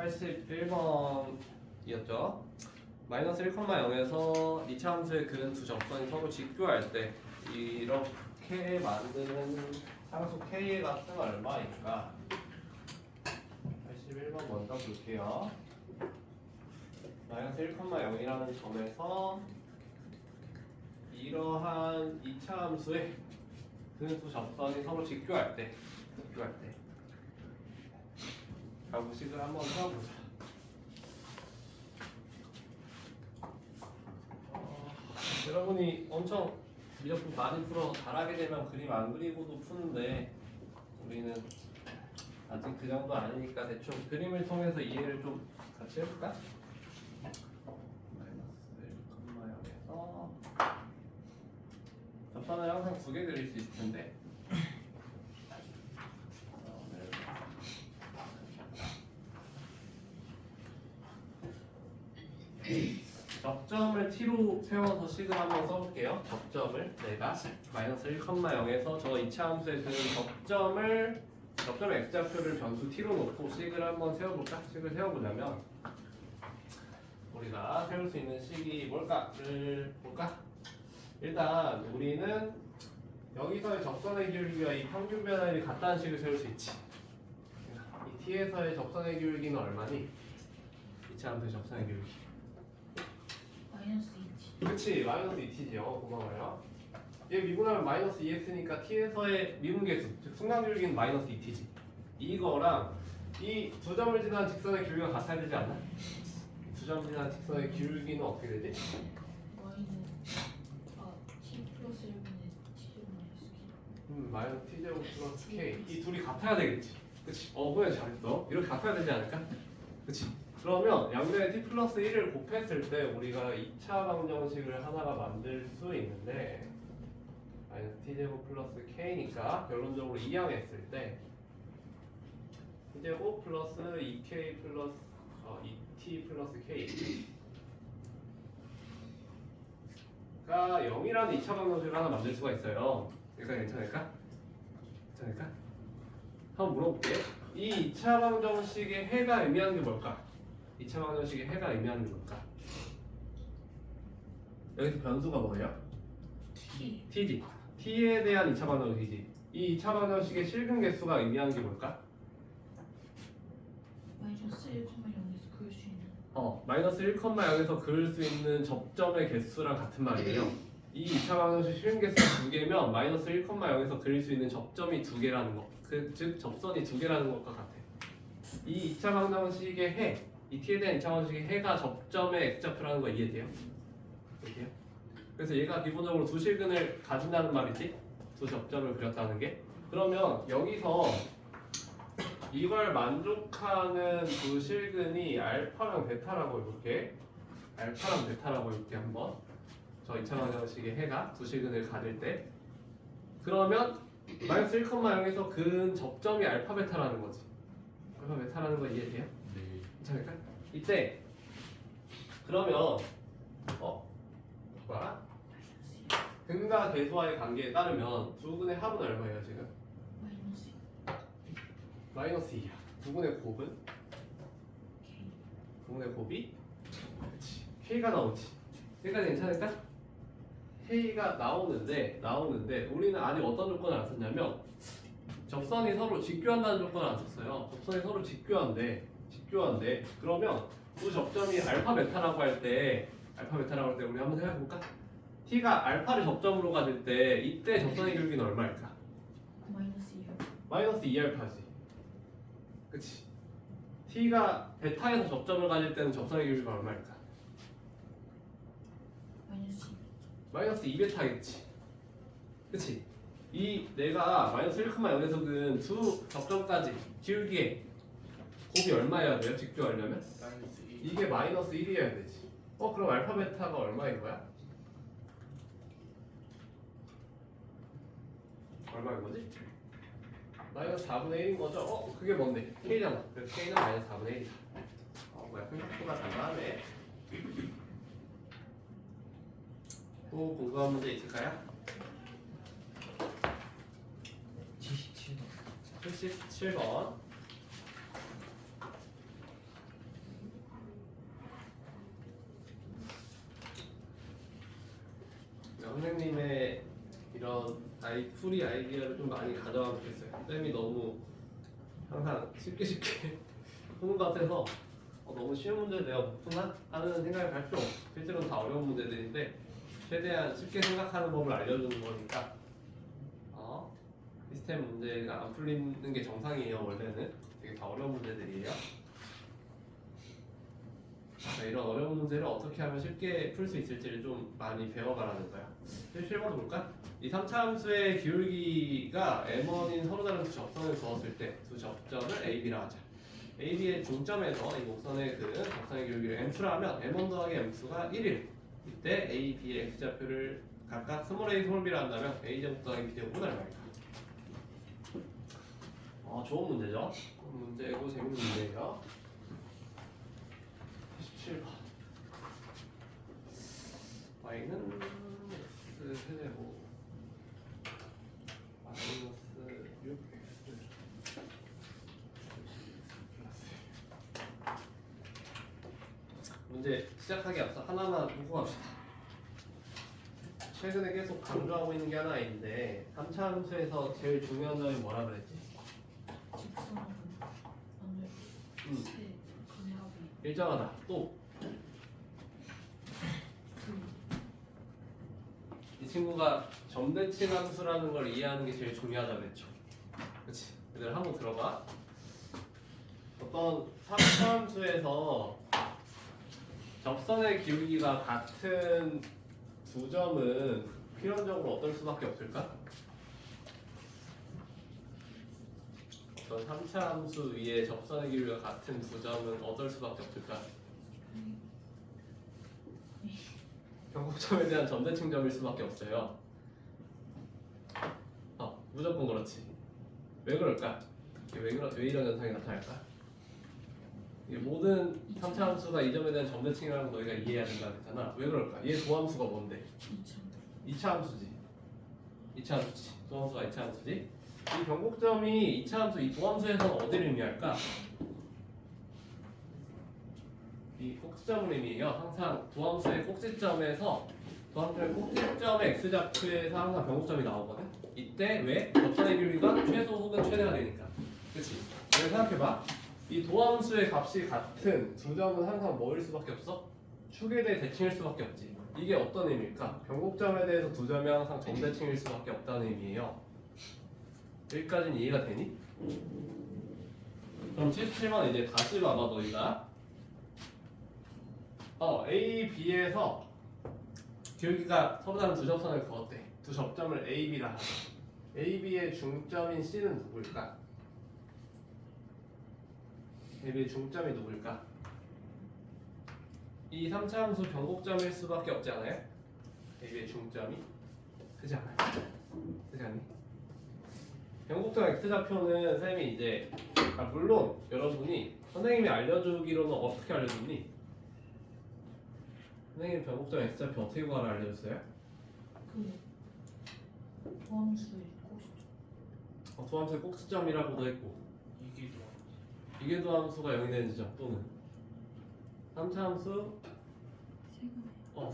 81번이었죠. 마이너스 1,0에서 2차 함수의 근 두 접선이 서로 직교할 때 이렇게 만드는 상수 K의 값은 얼마일까? 81번 먼저 볼게요. 마이너스 1,0이라는 점에서 이러한 2차 함수의 근 두 접선이 서로 직교할 때 가부식을 한번 세워보자. 여러분이 엄청 미적분 많이 풀어서 잘하게 되면 그림 안 그리고도 푸는데 우리는 아직 그 정도 아니니까 대충 그림을 통해서 이해를 좀 같이 해볼까? 마이너스 1,0에서 접선을 항상 두 개 그릴 수 있을 텐데 접점을 t로 세워서 식을 한번 써볼게요. 접점을 내가 마이너스 1,0에서 저 2차 함수의 그 접점의 x좌표를 변수 t로 놓고 식을 한번 세워볼까? 식을 세워보자면 우리가 세울 수 있는 식이 뭘까를 볼까? 일단 우리는 여기서의 접선의 기울기와 이 평균 변화율이 같다는 식을 세울 수 있지. 이 t에서의 접선의 기울기는 얼마니? 2차 함수의 접선의 기울기. 마이너스 2t. 그치, 마이너스 2t지요. 고마워요. 얘 미분하면 마이너스 2x니까 t에서의 미분계수, 즉 순간기울기는 마이너스 2t지. 이거랑 이 두 점을 지난 직선의 기울기가 같아야 되지 않나? 두 점 지난 직선의 기울기는 어떻게 되지? t 플러스 1분의 t 마이너스 k. 마이너스 t제곱 플러스 k. 이 둘이 같아야 되겠지. 그치? 그래 잘했어. 이렇게 같아야 되지 않을까? 그치? 그러면 양변에 t 플러스 1을 곱했을 때 우리가 2차 방정식을 하나가 만들 수 있는데 마이너스 t제곱 플러스 k니까 결론적으로 이항했을 때 t제곱 플러스 2k 플러스 2t 플러스 k가 0이라는 2차 방정식을 하나 만들 수가 있어요. 이거 괜찮을까? 한번 물어볼게. 이 2차 방정식의 해가 의미하는 게 뭘까? 2차 방정식의 해가 의미하는 게 뭘까? 여기서 변수가 뭐예요? t. t지. t에 대한 2차 방정식이지. 이 2차 방정식의 실근 개수가 의미하는 게 뭘까? 마이너스 1,0에서 그을 수 있는. 마이너스 1,0에서 그을 수 있는 접점의 개수랑 같은 말이에요. 이 2차 방정식 실근 개수가 2개면 마이너스 1,0에서 그릴 수 있는 접점이 2개라는 거. 즉 접선이 2개라는 것과 같아. 이 2차 방정식의 해, 이 t에 대한 2차 방정식의 해가 접점의 x좌표라는 거 이해돼요? 이해돼요? 그래서 얘가 기본적으로 두 실근을 가진다는 말이지? 두 접점을 그렸다는 게. 그러면 여기서 이걸 만족하는 두 실근이 알파랑 베타라고 해볼게. 알파랑 베타라고 해볼게 한번. 저 2차 방정식의 해가 두 실근을 가질 때. 그러면 마이너스 1,0에서 근 접점이 알파 베타라는 거지. 알파 베타라는 거 이해돼요? 네. 괜찮을까? 이때 그러면 봐봐. 근과 계수와의 관계에 따르면 두 근의 합은 얼마예요 지금? 마이너스 마이너스 2야. 두 근의 곱은? k. 두 근의 곱이? 그렇지. K가 나오지. K가 괜찮을까? K가 나오는데 우리는 아직 어떤 조건을 안 썼냐면 접선이 서로 직교한다는 조건을 안 썼어요. 접선이 서로 직교한데 그러면 두 접점이 알파 베타라고 할 때 우리 한번 생각해 볼까? t가 알파를 접점으로 가질 때 이때 접선의 기울기는 얼마일까? 마이너스 2. 마이너스 2알파지. 그치? t가 베타에서 접점을 가질 때는 접선의 기울기가 얼마일까? 마이너스 2. 마이너스 2베타겠지. 그치? 이 내가 마이너스 1,0에서 근 두 접점까지 기울기에 곱이 얼마여야 돼요? 직교하려면? 마이너스 1. 이게 마이너스 1이어야 되지. 그럼 알파 베타가 얼마인 거야? 얼마인 거지? 마이너스 4분의 1인 거죠? 그게 뭔데? K잖아. 그래서 K는 마이너스 4분의 1이다. 뭐야, 생각보다 간단하네. 또 궁금한 문제 있을까요? 77번. 77번. 풀이 아이디어를 좀 많이 가져가면 좋겠어요. 쌤이 너무 항상 쉽게 푸는 것 같아서 너무 쉬운 문제 내가 못 푸나? 하는 생각을 할 필요 없어. 실제로는 다 어려운 문제들인데 최대한 쉽게 생각하는 법을 알려주는 거니까 시스템 문제가 안 풀리는 게 정상이에요. 원래는 되게 다 어려운 문제들이에요. 이런 어려운 문제를 어떻게 하면 쉽게 풀 수 있을지를 좀 많이 배워가라는 거야. 7번도 볼까? 이 3차 함수의 기울기가 m1인 서로 다른 두 접선을 두었을 때 두 접점을 AB라 하자. AB의 중점에서 이 곡선의 곡선의 기울기를 m2라 하면 m1 더하기 m2가 1일. 이때 A, B의 x좌표를 각각 스몰 a, 스몰 b라 한다면 a제곱 더하기 b제곱은 얼마일까? 좋은 문제죠? 문제고 재밌는 문제예요. 17번. y는 x 세제곱 마이너스 6x 문제 시작하기 앞서 하나만 보고 갑시다. 최근에 계속 강조하고 있는 게 하나 있는데 3차 함수에서 제일 중요한 점이 뭐라 그랬지? 직선은 오늘 세 근합이 일정하다. 또 이 친구가 점대칭 함수라는 걸 이해하는 게 제일 중요하다고 그랬죠. 그렇지? 얘들 한번 들어봐. 어떤 3차 함수에서 접선의 기울기가 같은 두 점은 필연적으로 어떨 수밖에 없을까? 어떤 3차 함수 위에 접선의 기울기가 같은 두 점은 어떨 수밖에 없을까? 변곡점에 대한 점대칭점일 수밖에 없어요. 무조건 그렇지. 왜 그럴까? 왜 이런 현상이 나타날까? 이 모든 3차 함수가 이 점에 대한 점대칭이라는 거 너희가 이해해야 된다고 했잖아. 왜 그럴까? 얘 도함수가 뭔데? 2차 함수지. 2차 함수지. 도함수가 2차 함수지. 이 변곡점이 2차 함수, 이 도함수에서는 어디를 의미할까? 이 꼭지점을 의미해요. 항상 도함수의 꼭지점에서 도함수의 꼭지점의 x좌표에서 항상 변곡점이 나오거든. 이때 왜? 접선의 기울기가 최소 혹은 최대가 되니까. 그렇지? 그래서 생각해봐. 이 도함수의 값이 같은 두 점은 항상 뭐일 수밖에 없어? 축에 대해 대칭일 수밖에 없지. 이게 어떤 의미일까? 변곡점에 대해서 두 점이 항상 점대칭일 수밖에 없다는 의미예요. 여기까지는 이해가 되니? 그럼 77번 이제 다시 봐봐 너희가. A, B에서 기울기가 서로 다른 두 접선을 그었대. 두 접점을 A, B라 하자. A, B의 중점인 C는 누구일까? A, B의 중점이 누구일까? 이 3차 함수 변곡점일 수밖에 없지 않아요? A, B의 중점이? 그지 않아요? 그지 않니? 변곡점 X좌표는 쌤이 이제 물론 여러분이 선생님이 알려주기로는 어떻게 알려줬니? 선생님 변곡점 X좌표 어떻게 구하라 알려줬어요? 도함수의 꼭지점. 도함수의 꼭지점이라고도 했고 이게 도함수가 0이 되는 지점 또는 3차 함수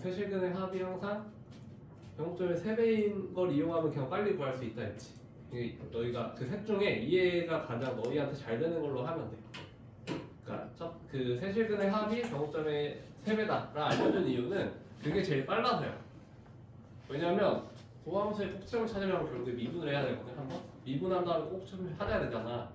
세실근의 합이 항상 변곡점의 3배인 걸 이용하면 그냥 빨리 구할 수 있다 했지. 너희가 그 셋 중에 이해가 가장 너희한테 잘 되는 걸로 하면 돼. 그러니까 그 세실근의 합이 변곡점의 3배다라 알려준 이유는 그게 제일 빨라서요. 왜냐면 도함수의 꼭지점을 찾으려면 결국에 미분을 해야 되거든. 한번 미분한 다음에 꼭지점을 찾아야 되잖아.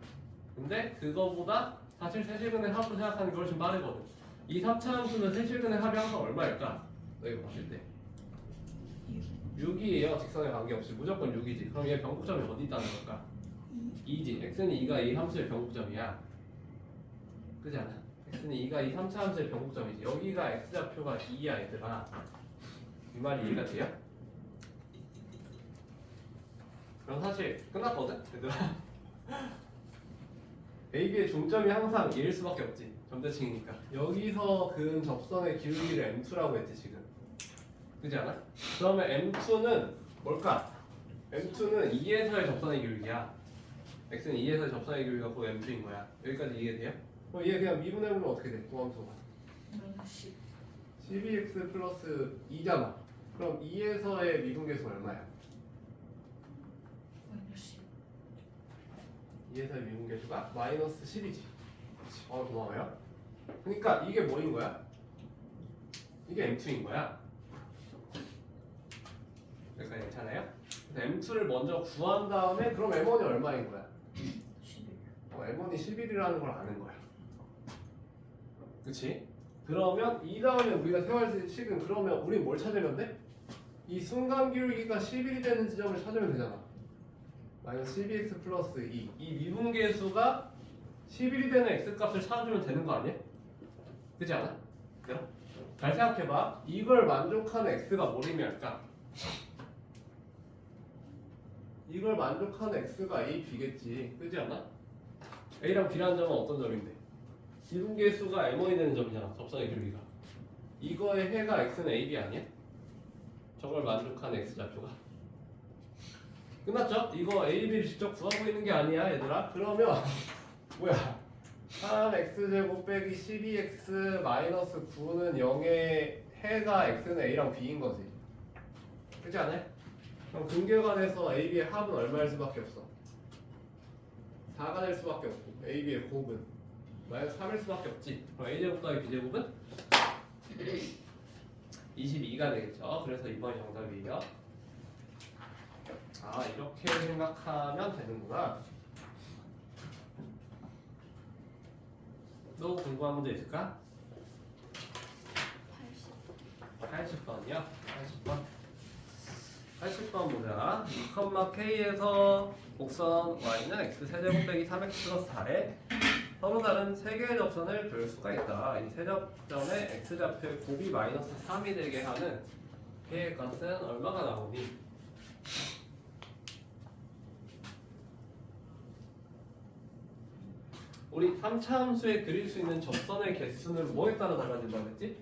근데 그거보다 사실 세실근의 합을 생각하는 게 훨씬 빠르거든. 이 3차 함수는 세실근의 합이 항상 얼마일까? 너희가 봤을 때 6이에요. 직선에 관계없이 무조건 6이지. 그럼 얘 변곡점이 어디 있다는 걸까? 2지. x는 2가 이 함수의 변곡점이야. 그지 않아? x는 2가 이 3차 함수의 변곡점이지. 여기가 x좌표가 2야 얘들아. 이 말이 이해가 돼요? 그럼 사실 끝났거든 얘들아. AB의 중점이 항상 1일 수밖에 없지. 점대칭이니까. 여기서 그은 접선의 기울기를 M2라고 했지 지금. 그지 않아? 그러면 M2는 뭘까? M2는 2에서의 접선의 기울기야. X는 2에서의 접선의 기울기가 곧 M2인 거야. 여기까지 이해돼요? 그럼 얘 그냥 미분해보면 어떻게 돼? 도함수가 마이너스 12x 플러스 2잖아. 그럼 2에서의 미분계수가 얼마야? 2에서의 미분계수가 마이너스 10이지. 고마워요. 그러니까 이게 뭐인 거야? 이게 M2인 거야. 그러니까 괜찮아요? 그래서 M2를 먼저 구한 다음에 그럼 M1이 얼마인 거야? 11. M1이 11이라는 걸 아는 거야. 그치? 그러면 이 다음에 우리가 세워야 식은 그러면 우리 뭘 찾으면 돼? 이 순간 기울기가 11이 되는 지점을 찾으면 되잖아. 마이너스 12x 플러스 2. 이 미분계수가 11이 되는 x값을 찾아주면 되는 거 아니야? 그렇지 않아? 그럼? 잘 생각해봐. 이걸 만족하는 x가 뭐리면까? 이걸 만족하는 x가 a, b겠지. 그렇지 않아? a랑 b라는 점은 어떤 점인데? 미분계수가 m1이 되는 점이잖아. 접선의 길이가. 이거의 해가 x는 a, b 아니야? 저걸 만족하는 x좌표가. 끝났죠? 이거 a, b를 직접 구하고 있는 게 아니야 얘들아. 그러면 뭐야? 3x제곱 빼기 12x 마이너스 9는 0의 해가 x는 a랑 b인 거지. 그렇지 않아요? 그럼 근계관에서 a, b의 합은 얼마일 수밖에 없어? 4가 될 수밖에 없고 a, b의 곱은 마이너스 3일 수밖에 없지. 그럼 a제곱 더하기 b제곱은 22가 되겠죠. 그래서 이번이 정답이에요. 아, 이렇게 생각하면 되는구나. 또 궁금한 문제 있을까? 80. 80번이요? 80번. 80번 보자. 2,k에서 곡선 y는 x 세제곱 빼기 3x 플러스 4에 서로 다른 세 개의 접선을 그을 수가 있다. 이 세 접점의 x좌표의 곱이 마이너스 3이 되게 하는 k의 값은 얼마가 나오니? 우리 3차 함수에 그릴 수 있는 접선의 개수는 뭐에 따라 달라진다고 했지?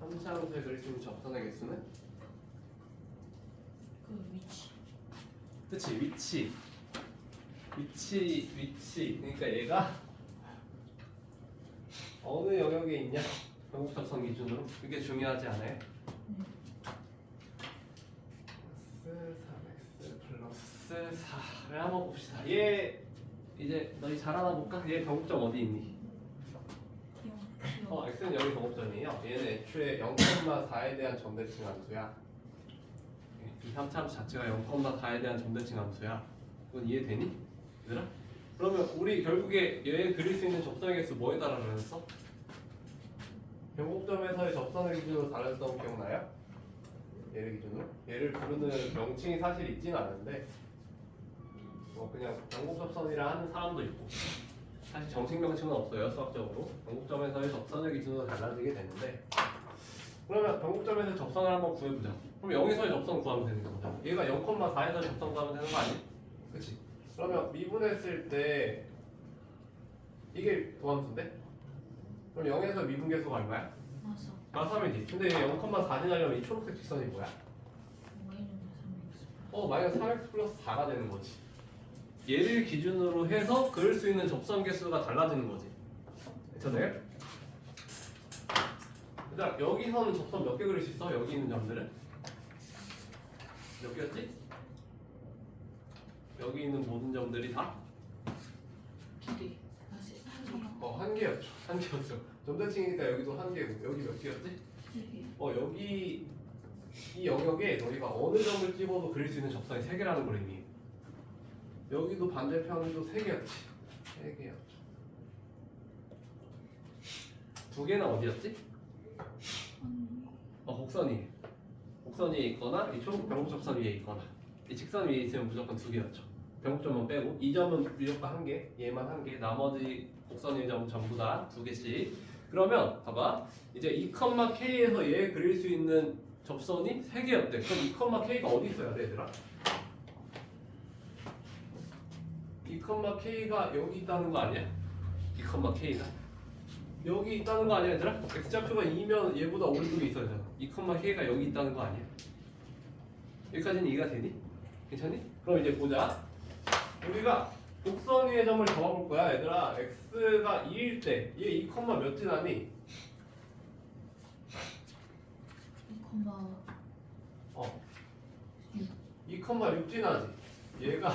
3차 함수에 그릴 수 있는 접선의 개수는? 그 위치. 그치, 위치. 그러니까 얘가 어느 영역에 있냐? 전국 접선 기준으로. 그게 중요하지 않아요? 플러스 3x 플러스 4를 한번 봅시다. 얘 이제 너희 잘 알아볼까? 얘 변곡점 어디 있니? x는 여기 변곡점이에요. 얘는 애초에 0,4에 대한 점대칭 함수야. 이 3차 함수 자체가 0,4에 대한 점대칭 함수야. 이건 이해되니? 얘들아? 그러면 우리 결국에 얘 그릴 수 있는 접선의 개수 뭐에 따라 달라졌어? 변곡점에서의 접선의 기준으로 달라졌던 거 기억나요? 얘를 기준으로? 얘를 부르는 명칭이 사실 있진 않은데 뭐 그냥 변곡접선이라 하는 사람도 있고 사실 정식 명칭은 없어요 수학적으로. 변곡점에서의 접선의 기준으로 달라지게 되는데 그러면 변곡점에서 접선을 한번 구해보자. 그럼 0에서의 접선 구하면 되는 거잖아. 얘가 0,4에서 접선 구하면 되는 거 아니야? 그치? 그러면 미분했을 때 이게 도함수인데? 그럼 0에서 미분계수가 얼마야? 맞아. 3이지. 근데 0,4 지나려면 이 초록색 직선이 뭐야? 마이너스 3x 플러스 4가 되는 거지. 얘를 기준으로 해서 그릴 수 있는 접선 개수가 달라지는 거지. 괜찮아요? 일단 여기서는 접선 몇 개 그릴 수 있어? 여기 있는 점들은? 몇 개였지? 여기 있는 모든 점들이 다? 2개. 한 개였죠. 한 개였죠. 점대칭이니까 여기도 한 개고 여기 몇 개였지? 3개. 여기 이 영역에 너희가 어느 점을 찍어도 그릴 수 있는 접선이 3개라는 걸 의미해. 여기도 반대편도 3개였지. 3개였죠. 2개는 어디였지? 곡선이 있거나 이 초록 변곡 접선 위에 있거나 이 직선 위에 있으면 무조건 2개였죠. 변곡점은 빼고 이 점은 무조건 1개, 얘만 1개, 나머지 곡선 위의 점은 전부 다 2개씩. 그러면 봐봐. 이제 2,k에서 얘 그릴 수 있는 접선이 3개였대. 그럼 2,k가 어디 있어야 돼, 얘들아? 2,k가 여기 있다는 거 아니야? 2,k가 여기 있다는 거 아니야, 얘들아? x좌표가 2면 얘보다 오른쪽에 있어야 되잖아. 2,k가 여기 있다는 거 아니야? 여기까지는 이해가 되니? 괜찮니? 그럼 이제 보자. 우리가 곡선 위의 점을 잡아볼 거야, 얘들아. x가 2일 때 얘 2, 몇 지나니? 2,6 지나지. 얘가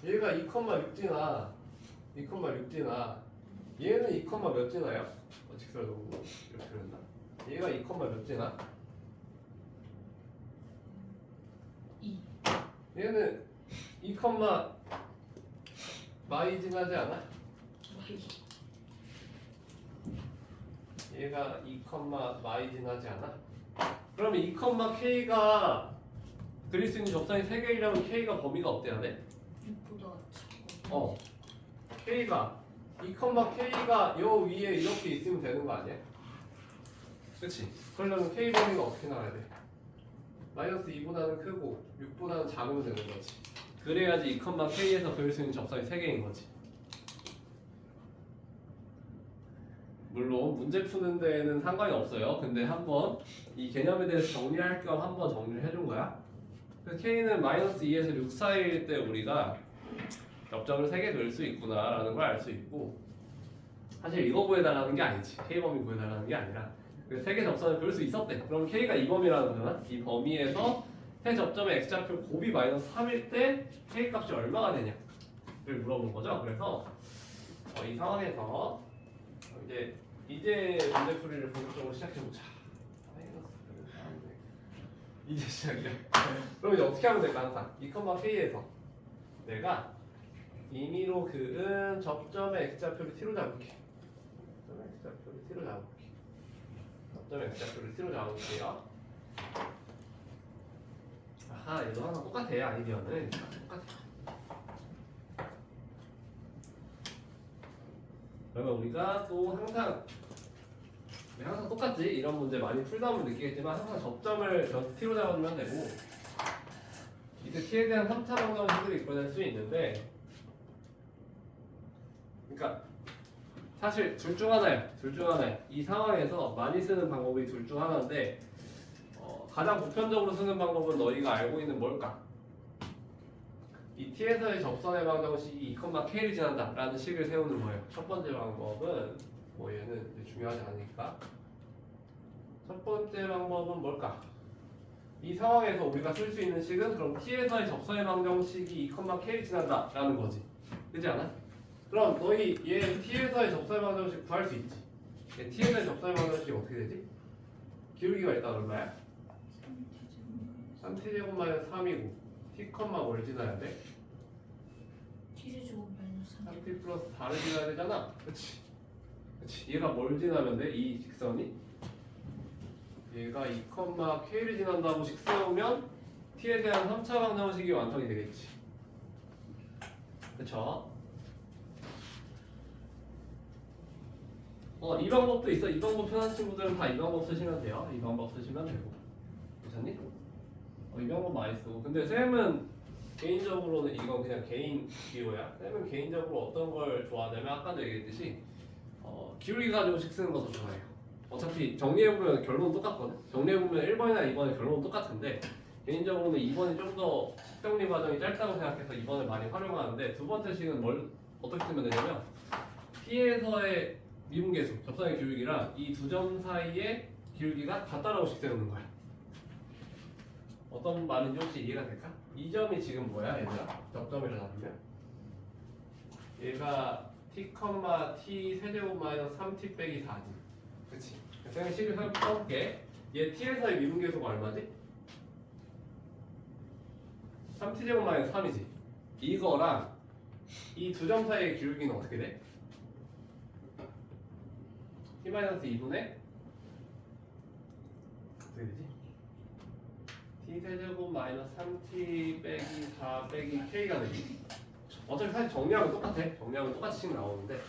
2,6지나 2,6지나 얘는 2, 몇 지나요? 직설적으로 이렇게 그렸나? 얘가 2, 몇 지나? 2. 얘는 2, 마이 지나지 않아? 얘가 2, 마이 지나지 않아? 그러면 2, k가 그릴 수 있는 접선이 3개이려면 k가 범위가 어때야 돼? 6보다 작고. k가 2, k가 요 위에 이렇게 있으면 되는 거 아니야? 그치? 그러려면 k 범위가 어떻게 나와야 돼? 마이너스 2보다는 크고 6보다는 작으면 되는 거지. 그래야지 2, k에서 그릴 수 있는 접선이 3개인 거지. 물론 문제 푸는 데는 상관이 없어요. 근데 한번 이 개념에 대해서 정리할 겸 한번 정리를 해준 거야. 그래서 k는 마이너스 2에서 6 사이일 때 우리가 접점을 3개 그릴 수 있구나라는 걸 알 수 있고, 사실 이거 구해달라는 게 아니지. k 범위 구해달라는 게 아니라 3개 접선을 그릴 수 있었대. 그럼 k가 이 범위라는 거잖아. 이 범위에서 세 접점의 x좌표 곱이 마이너스 3일 때 k 값이 얼마가 되냐를 물어본 거죠. 그래서 이 상황에서 이제 문제 풀이를 본격적으로 시작해보자. 이제 시작이야. 그럼 이제 어떻게 하면 될까? 항상 2, k에서 내가 임의로 그은 접점의 x좌표를 t로 잡을게. 접점의 x좌표를 t로 잡을게. 접점의 x좌표를 t로 잡을게요. 아하, 얘도 항상 똑같아요. 아이디어는 똑같아. 그러면 우리가 또 항상 똑같지? 이런 문제 많이 풀다 보면 느끼겠지만 항상 접점을 변수 t로 잡아주면 되고, 이제 t에 대한 3차 방정식을 이끌어낼 수 있는데, 그러니까 사실 둘 중 하나예요. 이 상황에서 많이 쓰는 방법이 둘 중 하나인데, 가장 보편적으로 쓰는 방법은 너희가 알고 있는 뭘까? 이 t에서의 접선의 방정식이 2, k를 지난다 라는 식을 세우는 거예요. 첫 번째 방법은 얘는 이제 중요하지 않으니까, 첫 번째 방법은 뭘까? 이 상황에서 우리가 쓸 수 있는 식은 그럼 t에서의 접선의 방정식이 2, k를 지난다 라는 거지. 그렇지 않아? 그럼 너희 얘 t에서의 접선의 방정식 구할 수 있지. 얘 t에서의 접선의 방정식이 어떻게 되지? 기울기가 일단 얼마야? 3t제곱 마이너스 3이고 t, 뭘 지나야 돼? t제곱 마이너스 3. 3t 플러스 4를 지나야 되잖아. 그치? 얘가 뭘 지나면 돼? 이 직선이? 얘가 2, k를 지난다고 식 세우면 t에 대한 3차 방정식이 완성이 되겠지. 그쵸? 이 방법도 있어. 이 방법 편한 친구들은 다 이 방법 쓰시면 돼요. 이 방법 쓰시면 되고. 괜찮니? 이 방법 많이 쓰고. 근데 쌤은 개인적으로는 이건 그냥 개인 기호야. 쌤은 개인적으로 어떤 걸 좋아하냐면 아까도 얘기했듯이 기울기 가지고 식 쓰는 것도 좋아해요. 어차피 정리해보면 결론은 똑같거든. 정리해보면 1번이나 2번의 결론은 똑같은데 개인적으로는 2번이 좀 더 식정리 과정이 짧다고 생각해서 2번을 많이 활용하는데, 두 번째 식은 뭘 어떻게 쓰면 되냐면 P에서의 미분계수, 접선의 기울기랑 이 두 점 사이의 기울기가 같다라고 식 세우는 거야. 어떤 말인지 혹시 이해가 될까? 이 점이 지금 뭐야 얘들아? 접점이라 잡으면 얘가 t, t 세제곱 마이너스 3t 빼기 4지. 그치? 쌤이 식을 써볼게. 얘 t에서의 미분계수가 얼마지? 3t제곱 마이너스 3이지. 이거랑 이 두 점 사이의 기울기는 어떻게 돼? t 마이너스 2분의 어떻게 되지? t 세제곱 마이너스 3t 빼기 4 빼기 k가 되지. 어차피 사실 정리하면 똑같아. 정리하면 똑같이 식 나오는데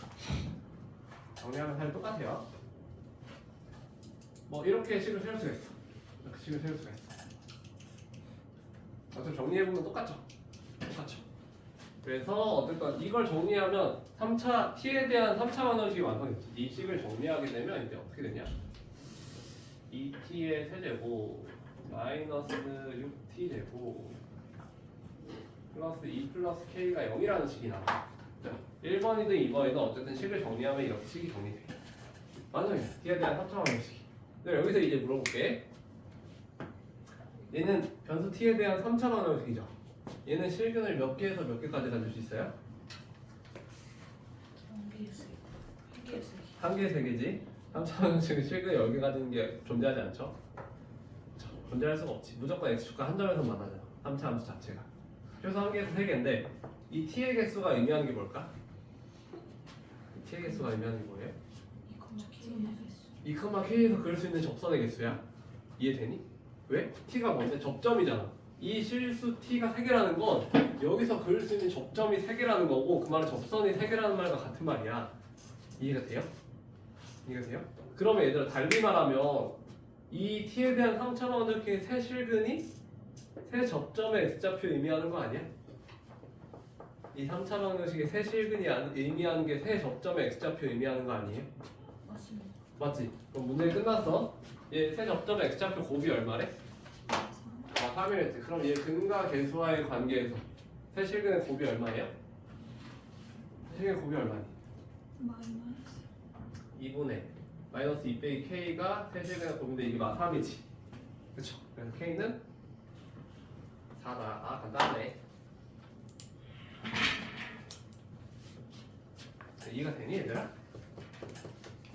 정리하면 사실 똑같아요. 이렇게 식을 세울 수가 있어. 이렇게 식을 세울 수가 있어. 어차피 정리해보면 똑같죠. 그래서 어쨌든 이걸 정리하면 3차 t에 대한 3차 방정식이 완성됐지. 이 식을 정리하게 되면 이제 어떻게 되냐? 2t의 세제곱 마이너스 6t 제곱 플러스 2 플러스 k가 0이라는 식이 나와. 1번이든 2번이든 어쨌든 식을 정리하면 이렇게 식이 정리돼. 완성이야. t에 대한 3차 방정식이. 근데 여기서 이제 물어볼게. 얘는 변수 t에 대한 3차 방정식이죠. 얘는 실근을 몇 개에서 몇 개까지 가질 수 있어요? 한 개에서 한 개에서 한 개, 세 개지. 3차방정식은 실근이 10개 가지는 게 존재하지 않죠? 존재할 수가 없지. 무조건 x축과 한 점에서 만나잖아. 3차 함수 자체가. 그래서 한 개에서 세 개인데 이 t의 개수가 의미하는 게 뭘까? 이 t의 개수가 의미하는 게 뭐예요? 2,k에서 그릴 수 있는 접선의 개수야. 이해되니? 왜? t가 뭔데? 접점이잖아. 이 실수 t가 3개라는 건 여기서 그릴 수 있는 접점이 3개라는 거고 그 말은 접선이 3개라는 말과 같은 말이야. 이해가 돼요? 이해가 돼요? 그러면 얘들아 달리 말하면 이 t에 대한 3차 방정식의 세 실근이 세 점점의 x좌표를 의미하는 거 아니야? 이 3차 방정식의 세 실근이 의미하는 게 세 점점의 x좌표 의미하는 거 아니에요? 맞습니다. 맞지? 그럼 문제 끝났어. 얘 세 점점의 x좌표 곱이 얼마래? 3이랬지. 그럼 얘 근과 계수와의 관계에서 세 실근의 곱이 얼마예요? 세 실근의 곱이 얼마니? 마이너스 2분의 마이너스 2 빼기 k가 세 실근의 곱인데 이게 막 3이지. 그쵸? 그래서 k는 4다. 아 간단하네. 이해가 되니 얘들아?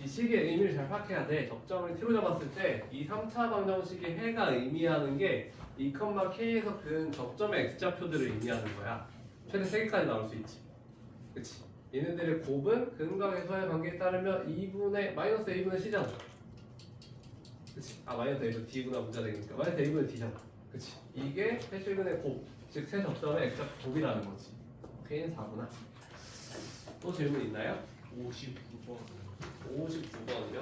이 식의 의미를 잘 파악해야 돼. 접점을 t로 잡았을 때 이 3차 방정식의 해가 의미하는 게 2,k에서 근 접점의 x좌표들을 의미하는 거야. 최대 3개까지 나올 수 있지. 그치? 얘네들의 곱은 근과 계수와의 관계에 따르면 2분의 마이너스 a분의 c잖아. 그치? 아 마이너스 a분의 d구나 문자 되니까 마이너스 a분의 d잖아. 그치? 이게 세실근의 곱, 즉 세 접점의 x좌표 곱이라는 거지. k는 4구나. 또 질문 있나요? 59번 59번이요.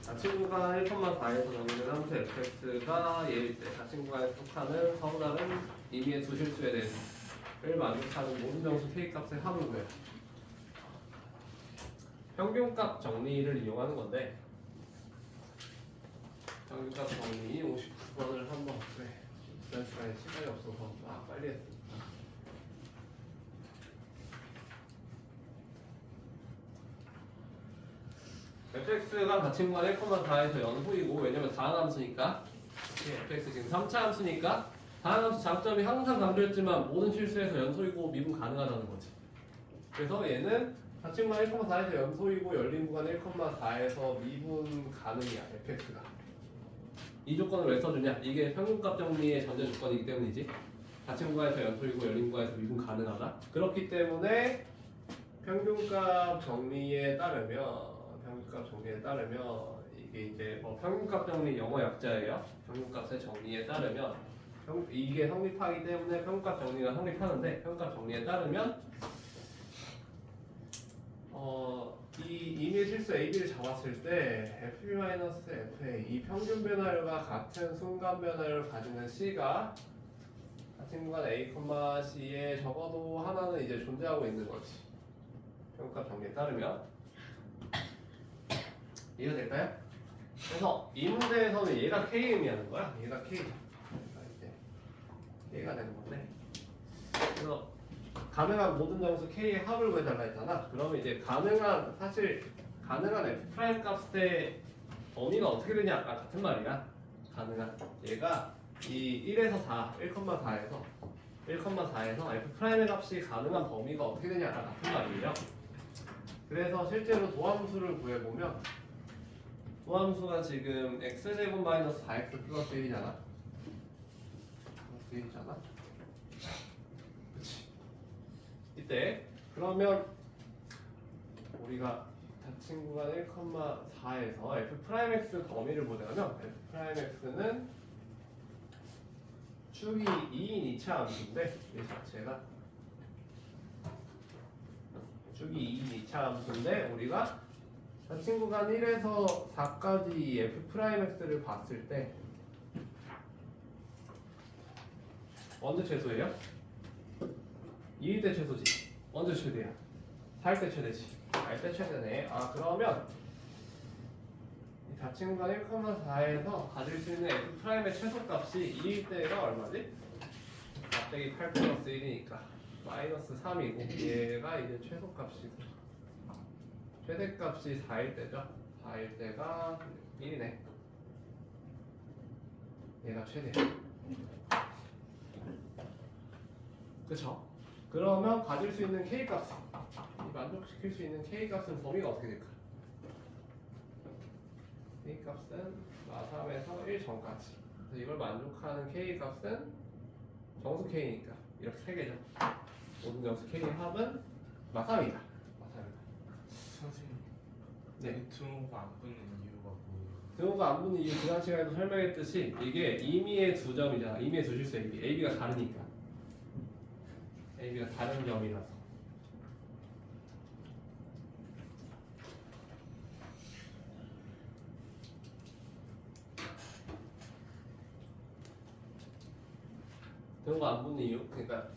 자친구가 1,4에서 정의된 함수 fx가 얘일 때 자친구가 속하는 서로 다른 의미의 두 실수에 대해서를 만족하는 모든 정수 k 값의 합을 구해. 평균값 정리를 이용하는 건데 평균값 정리 59번을 한번 해. 지난 시간에 시간이 없어서 빨리 했습니다. fx가 자친구가 1,4에서 연소이고 왜냐면 다항함수니까 fx 지금 3차 함수니까 다항함수 장점이 항상 강조했지만 모든 실수에서 연소이고 미분 가능하다는 거지. 그래서 얘는 자친구가 1,4에서 연소이고 열린 구간 1,4에서 미분 가능이야 fx가. 이 조건을 왜 써주냐? 이게 평균값 정리의 전제 조건이기 때문이지. 자친구가에서 연소이고 열린 구간에서 미분 가능하다. 그렇기 때문에 평균값 정리에 따르면 이게 이제 평균값 정리 영어 약자예요. 평균값의 정리에 따르면 이게 성립하기 때문에 평균값 정리가 성립하는데 평균값 정리에 따르면 이 임의 실수 AB를 잡았을 때 FB-FA 이 평균 변화율과 같은 순간 변화율을 가지는 C가 같은 구간 A, C에 적어도 하나는 이제 존재하고 있는 거지. 평균값 정리에 따르면 이해가 될까요? 그래서 이 문제에서는 얘가 K 의미하는 거야. 얘가 K. 얘가 되는 건데. 그래서 가능한 모든 정수 K의 합을 구해달라 했잖아. 그러면 이제 가능한 F' 값의 범위가 어떻게 되냐 아까 같은 말이야. 가능한 얘가 이 1에서 4, 1,4에서 F'의 값이 가능한 범위가 어떻게 되냐 아까 같은 말이에요. 그래서 실제로 도함수를 구해보면 도함수가 지금 x제곱 마이너스 4x 플러스 1이잖아. 플러스 1이잖아. 그치. 이때 그러면 우리가 자친구가 1,4에서 f'x 범위를 보자면 f'x는 축이 2인 2차 함수인데 이 자체가 축이 2인 2차 함수인데 우리가 자친구가 1에서 4까지 f'x를 봤을 때 언제 최소예요? 2일 때 최소지. 언제 최대야? 4일 때 최대지. 4일 때 최대네. 아 그러면 이 자친구가 1,4에서 가질 수 있는 f'의 최소값이 2일 때가 얼마지? 4 빼기 8 플러스 1이니까 마이너스 3이고 얘가 이제 최소값이고 최대값이 4일 때죠. 4일 때가 1이네. 얘가 최대야. 그쵸? 그러면 가질 수 있는 k 값, 이 만족시킬 수 있는 k 값은 범위가 어떻게 될까? k 값은 마3에서 1 전까지. 그래서 이걸 만족하는 k 값은 정수 k니까 이렇게 세 개죠. 모든 정수 k의 합은 마3이다. 선생님, 네. 등호가 안 붙는 이유가 뭐예요? 등호가 안 붙는 이유 지난 시간에도 설명했듯이 이게 임의의 두 점이잖아. 임의의 두 실수 AB. AB가 다르니까. AB가 다른 점이라서. 등호가 안 붙는 이유? 그러니까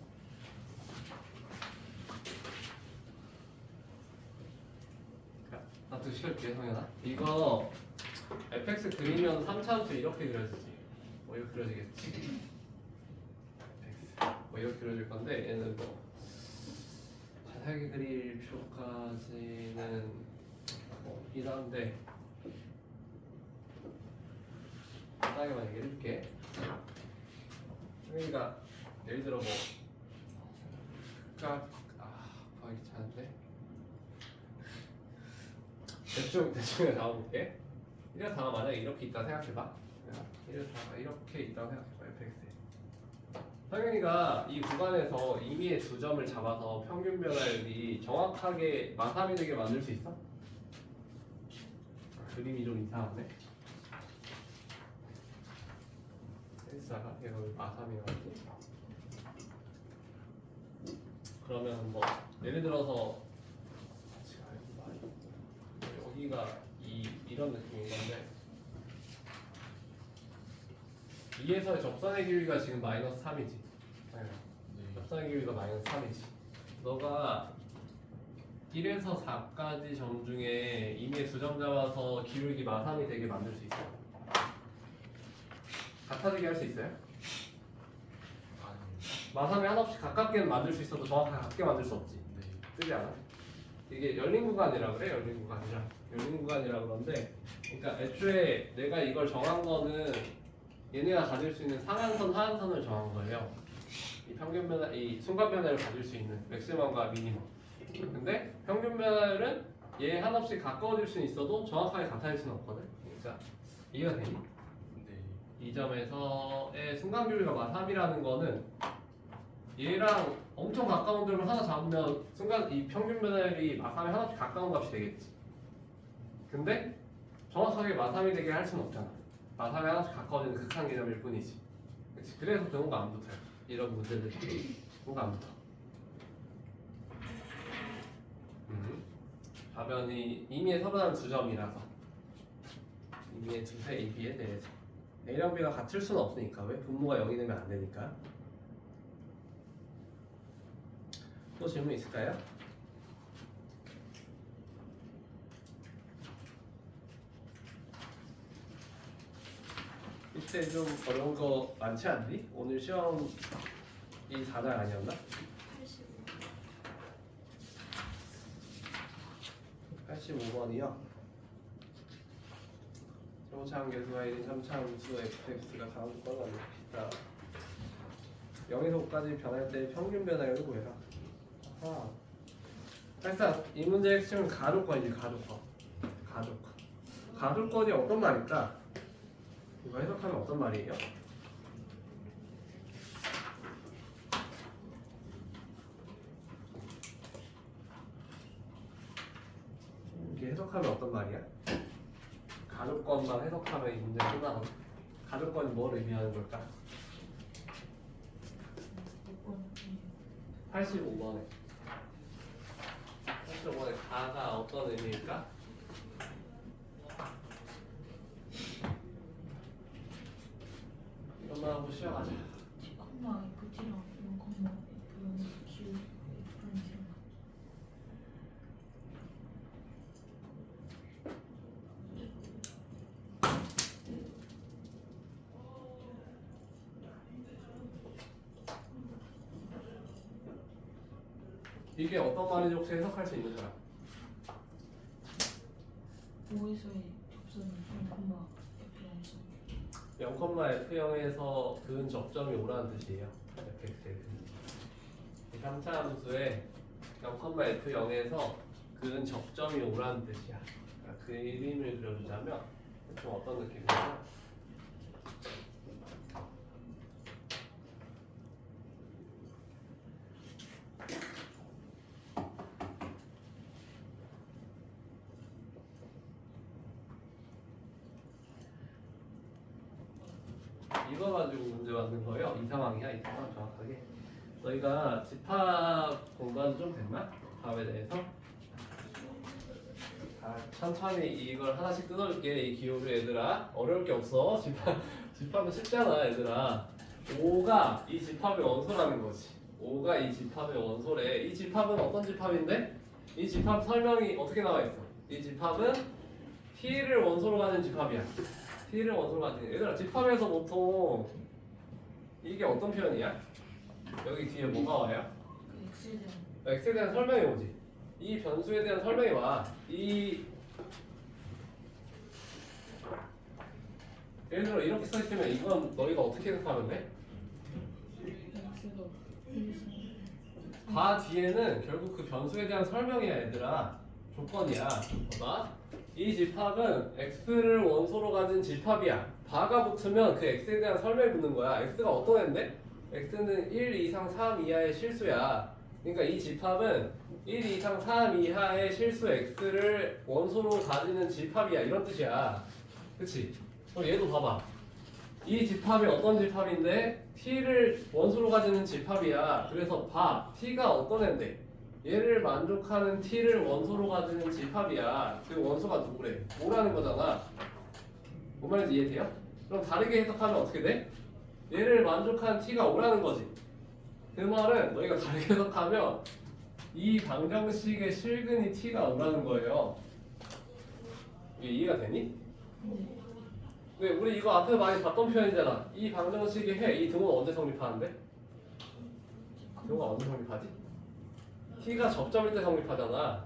나도 시켜줄게 성현아. 이거 fx 그리면 3차원수 이렇게 그려지지. 뭐 이렇게 그려지겠지. fx 뭐 이렇게 그려질 건데 얘는 뭐 자세하게 그릴 필요까지는 없긴 한데 간단하게만 얘기해 줄게. 성현이가 예를 들어 뭐 극각 구하기 귀찮은데 대충 나와볼게. 1의 다가 만약에 이렇게 있다 생각해봐. 1의 다가 이렇게 있다 생각해봐. fx에. 성현이가 이 구간에서 임의의 두 점을 잡아서 평균 변화율이 정확하게 마3이 되게 만들 수 있어? 그림이 좀 이상한데? x가 얘가 왜 마3이라지? 그러면 뭐 예를 들어서 여기가 이런 느낌인 건데 2에서의 접선의 길이가 지금 마이너스 3이지. 네. 접선의 길이가 마이너스 3이지. 너가 1에서 4까지 점 중에 임의의 두 점 잡아서 기울기 마3이 되게 만들 수 있어? 같아지게 할 수 있어요? 아니요. 마3이 한없이 가깝게는 만들 수 있어도 정확하게 같게 만들 수 없지. 네. 뜨지 않아? 이게 열린 구간이라 그래. 열린 구간이라 그런데 그러니까 애초에 내가 이걸 정한 거는 얘네가 가질 수 있는 상한선 하한선을 정한 거예요. 이 평균 변화, 이 순간 변화를 가질 수 있는 맥시멈과 미니멈. 근데 평균 변화율은 얘 한없이 가까워질 수는 있어도 정확하게 같아질 수는 없거든. 그러니까 이해가 되니? 네. 이 점에서의 순간 비율가 마3이라는 거는 얘랑 엄청 가까운 점을 하나 잡으면 순간 이 평균 변화율이 마3에 하나씩 가까운 값이 되겠지. 근데 정확하게 마3이 되게 할 수는 없잖아. 마3에 하나씩 가까워지는 극한 개념일 뿐이지. 그치? 그래서 등호가 안 붙어요. 이런 문제들 등호가 안 붙어. 답변이 임의의 서른한 두 점이라서 임의의 두세 AB에 대해서 A랑 B가 같을 수는 없으니까. 왜? 분모가 0이 되면 안 되니까. 또 질문 있을까요? 이때 좀 어려운 거 많지 않니? 오늘 시험이 4장 아니었나? 85번이요. 초차함계수가 1인 3차함수 fx가 다음 건 아닙니다. 0에서 5까지 변할 때 평균 변화율을 구해라. 아하. 사실상 이 문제의 핵심은 가족권이지. 가족권이 어떤 말일까? 이거 해석하면 어떤 말이에요? 이게 해석하면 어떤 말이야? 가족권만 해석하면 이 문제 끝나거든. 가족권이 뭘 의미하는 걸까? 85번에 가가 어떤 의미일까? 이것만 하고 쉬어가자. 콤마 F랑 이런 콤마 이런 Q 이런 식으로. 이게 어떤 말인지 혹시 해석할 수 있는 사람? 5에서의 접선이 이런 콤마 F랑 해서 0,f0에서 근 접점이 오라는 뜻이에요. fx의 근. 3차 함수에 0,f0에서 근 접점이 오라는 뜻이야. 그러니까 그림을 그려주자면 좀 어떤 느낌이냐면 이거 가지고 문제 만든 거예요. 이 상황이야, 이 상황 정확하게. 너희가 집합 공간 좀 됐나? 답에 대해서? 천천히 이걸 하나씩 뜯어줄게. 이 기호를 얘들아. 어려울 게 없어. 집합은 쉽잖아, 얘들아. 5가 이 집합의 원소라는 거지. 5가 이 집합의 원소래. 이 집합은 어떤 집합인데? 이 집합 설명이 어떻게 나와 있어? 이 집합은 T를 원소로 가진 집합이야. T를 원소로 가진. 얘들아, 집합에서 보통 이게 어떤 표현이야? 여기 뒤에 뭐가 와요? 그 X에 대한 X에 대한 설명이 오지. 이 변수에 대한 설명이 와. 예를 들어 이렇게 써있으면 이건 너희가 어떻게 해석하면 돼? X가 분리수 바 뒤에는 결국 그 변수에 대한 설명이야, 얘들아. 조건이야. 봐봐. 이 집합은 X를 원소로 가진 집합이야. 바가 붙으면 그 X에 대한 설명이 붙는 거야. X가 어떤 애인데? X는 1 이상 3 이하의 실수야. 그러니까 이 집합은 1 이상 3 이하의 실수 X를 원소로 가지는 집합이야. 이런 뜻이야. 그치? 그럼 얘도 봐봐. 이 집합이 어떤 집합인데 T를 원소로 가지는 집합이야. 그래서 봐. T가 어떤 애인데? 얘를 만족하는 T를 원소로 가지는 집합이야. 그 원소가 누구래? 뭐라는 거잖아. 뭔 말인지 이해돼요? 그럼 다르게 해석하면 어떻게 돼? 얘를 만족하는 T가 오라는 거지. 그 말은 너희가 다르게 해석하면 이 방정식의 실근이 T가 오라는 거예요. 이게 이해가 되니? 네, 우리 이거 앞에 많이 봤던 표현이잖아. 이 방정식의 해, 이 등호는 언제 성립하는데? 등호가 언제 성립하지? T가 접점일 때 성립하잖아.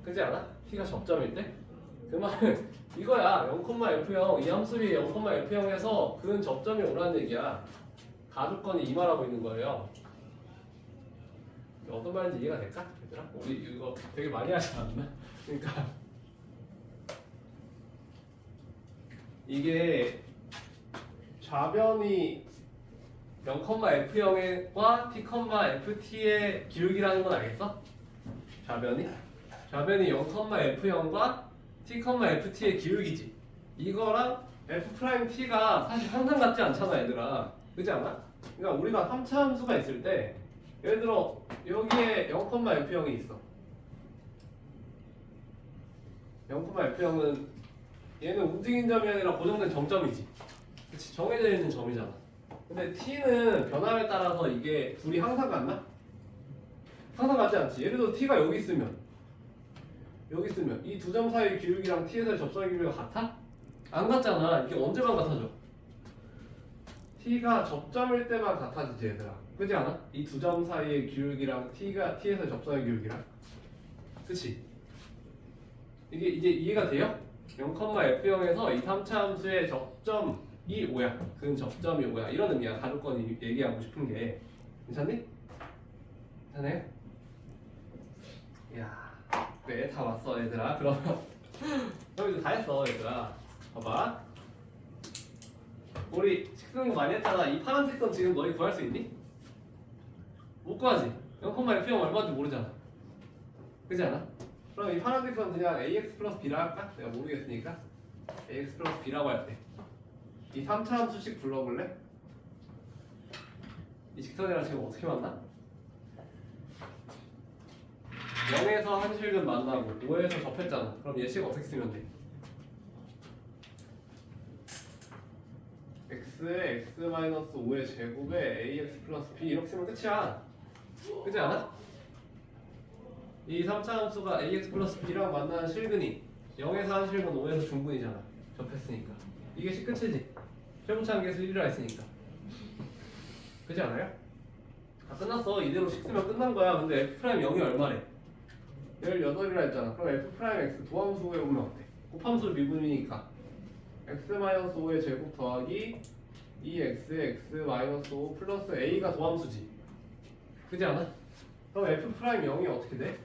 그지 않아? T가 접점일 때? 그 말은 이거야. 0,f0 이 함수비 0,f0에서 근 접점이 오라는 얘기야. 가조건이 이 말하고 있는 거예요. 어떤 말인지 이해가 될까? 얘들아? 우리 이거 되게 많이 하지 않나? 그러니까 이게 좌변이 0,f0과 t,ft의 기울기라는 건 알겠어? 좌변이 0,f0과 t,ft의 기울기지. 이거랑 f't가 사실 항상 같지 않잖아, 얘들아. 그렇지 않아? 그러니까 우리가 3차 함수가 있을 때 예를 들어 여기에 0,f0이 있어. 0,f0은 얘는 움직인 점이 아니라 고정된 정점이지. 그치? 정해져 있는 점이잖아. 근데 t는 변화에 따라서 이게 둘이 항상 같나? 항상 같지 않지. 예를 들어 t가 여기 있으면 이 두 점 사이의 기울기랑 t에서의 접선의 기울기가 같아? 안 같잖아. 이게 언제만 같아져? t가 접점일 때만 같아지지, 얘들아. 그렇지 않아? 이 두 점 사이의 기울기랑 t에서의 접선의 기울기랑. 그치? 이게 이제 이해가 돼요? 0,f0에서 이 3차 함수의 접점이 5야. 근 접점이 5야. 이런 의미야. 가조건이 얘기하고 싶은 게. 괜찮니? 괜찮아요? 이야, 네, 다 왔어, 얘들아. 그러면 이제 다 했어, 얘들아. 봐봐. 우리 식수능 많이 했잖아. 이 파란색 선 지금 너희 구할 수 있니? 못 구하지? 0,f0 얼마인지 모르잖아. 그렇지 않아? 그럼 이 파란색 선 그냥 ax 플러스 b라 할까? 내가 모르겠으니까 ax 플러스 b라고 할 때 이 3차 함수씩 불러볼래? 이 직선이랑 지금 어떻게 만나? 0에서 한 실근 만나고 5에서 접했잖아. 그럼 얘식 어떻게 쓰면 돼? x에 x-5의 제곱에 ax 플러스 b 이렇게 쓰면 끝이야. 그렇지 않아? 이 3차 함수가 ax 플러스 b랑 만나는 실근이 0에서 한 실근 5에서 중근이잖아. 접했으니까 이게 식 끝이지. 최고차항계수 1이라 했으니까. 그렇지 않아요? 다 끝났어. 이대로 식 쓰면 끝난 거야. 근데 f'0이 얼마래? 18이라 했잖아. 그럼 f'x 도함수 외우면 어때? 곱함수 미분이니까 x-5의 제곱 더하기 2x(x-5) 플러스 a가 도함수지. 그지 않아? 그럼 f'0이 어떻게 돼?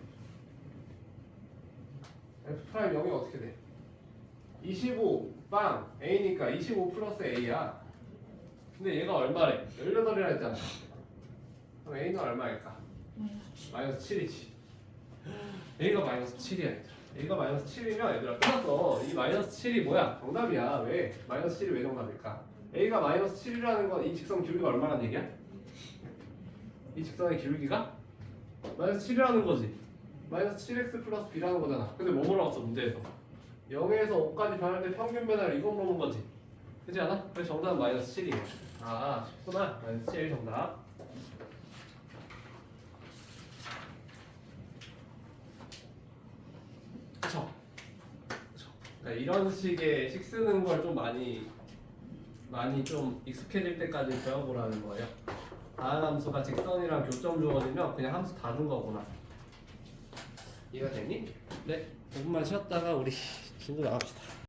f'0이 어떻게 돼? 25 빵 a니까 25 플러스 a야. 근데 얘가 얼마래? 18이라 했잖아. 그럼 a는 얼마일까? 마이너스 7이지. a가 마이너스 7이야 얘들아. a가 마이너스 7이면 얘들아 끝났어. 이 마이너스 7이 뭐야? 정답이야. 왜? 마이너스 7이 왜 정답일까? a가 마이너스 7이라는 건 이 직선 기울기가 얼마란 얘기야? 이 직선의 기울기가 마이너스 7이라는 거지. 마이너스 7x 플러스 b라는 거잖아. 근데 뭐 물어봤어 문제에서? 0에서 5까지 변할 때 평균 변화를 이거 물어본 거지. 그렇지 않아? 그래서 정답은 마이너스 7이에요. 아 쉽구나. 마이너스 7 정답. 그쵸? 그러니까 이런 식의 식 쓰는 걸 좀 많이 좀 익숙해질 때까지 배워보라는 거예요. 다음 함수가 직선이랑 교점 주어지면 그냥 함수 다 준 거구나. 이해가 됐니? 네. 5분만 쉬었다가 우리 진도 나갑시다.